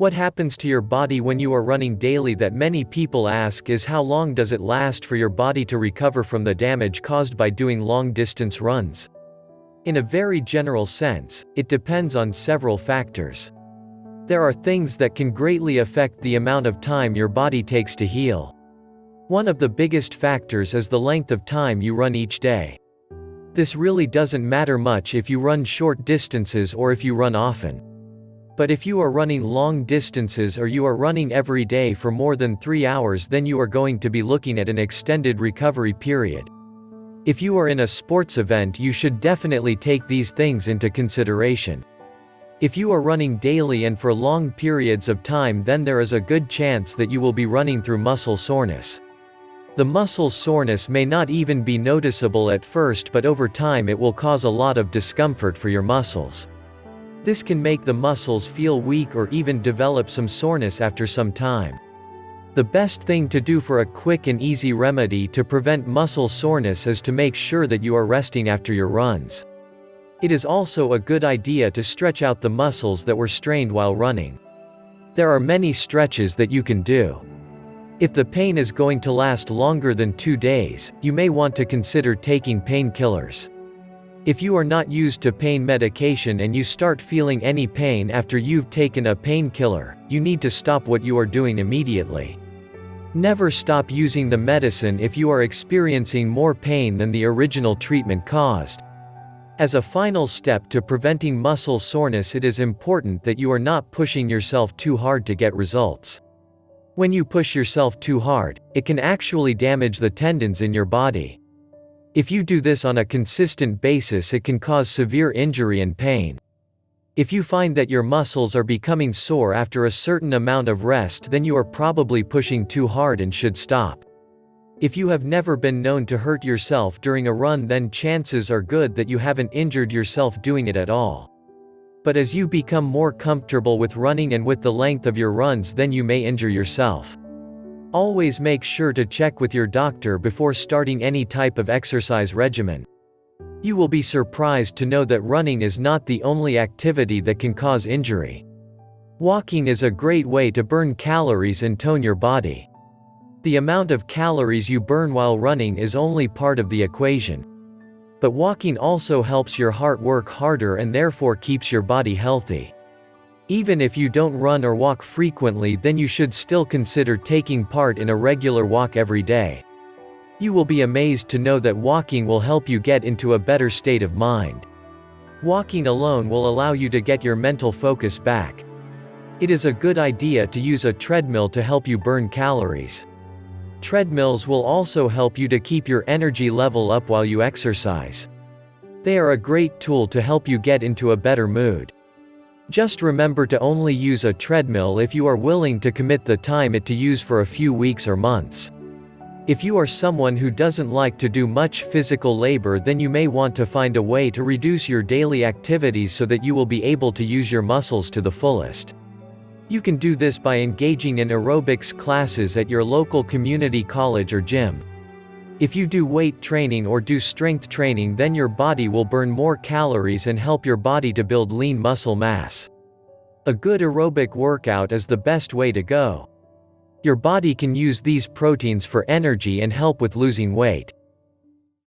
What happens to your body when you are running daily that many people ask is how long does it last for your body to recover from the damage caused by doing long-distance runs? In a very general sense, it depends on several factors. There are things that can greatly affect the amount of time your body takes to heal. One of the biggest factors is the length of time you run each day. This really doesn't matter much if you run short distances or if you run often. But if you are running long distances or you are running every day for more than 3 hours, then you are going to be looking at an extended recovery period. If you are in a sports event, you should definitely take these things into consideration. If you are running daily and for long periods of time, then there is a good chance that you will be running through muscle soreness. The muscle soreness may not even be noticeable at first, but over time it will cause a lot of discomfort for your muscles. This can make the muscles feel weak or even develop some soreness after some time. The best thing to do for a quick and easy remedy to prevent muscle soreness is to make sure that you are resting after your runs. It is also a good idea to stretch out the muscles that were strained while running. There are many stretches that you can do. If the pain is going to last longer than 2 days, you may want to consider taking painkillers. If you are not used to pain medication and you start feeling any pain after you've taken a painkiller, you need to stop what you are doing immediately. Never stop using the medicine if you are experiencing more pain than the original treatment caused. As a final step to preventing muscle soreness, it is important that you are not pushing yourself too hard to get results. When you push yourself too hard, it can actually damage the tendons in your body. If you do this on a consistent basis, it can cause severe injury and pain. If you find that your muscles are becoming sore after a certain amount of rest, then you are probably pushing too hard and should stop. If you have never been known to hurt yourself during a run, then chances are good that you haven't injured yourself doing it at all. But as you become more comfortable with running and with the length of your runs, then you may injure yourself. Always make sure to check with your doctor before starting any type of exercise regimen. You will be surprised to know that running is not the only activity that can cause injury. Walking is a great way to burn calories and tone your body. The amount of calories you burn while running is only part of the equation. But walking also helps your heart work harder and therefore keeps your body healthy. Even if you don't run or walk frequently, then you should still consider taking part in a regular walk every day. You will be amazed to know that walking will help you get into a better state of mind. Walking alone will allow you to get your mental focus back. It is a good idea to use a treadmill to help you burn calories. Treadmills will also help you to keep your energy level up while you exercise. They are a great tool to help you get into a better mood. Just remember to only use a treadmill if you are willing to commit the time to use for a few weeks or months. If you are someone who doesn't like to do much physical labor, then you may want to find a way to reduce your daily activities so that you will be able to use your muscles to the fullest. You can do this by engaging in aerobics classes at your local community college or gym. If you do weight training or do strength training, then your body will burn more calories and help your body to build lean muscle mass. A good aerobic workout is the best way to go. Your body can use these proteins for energy and help with losing weight.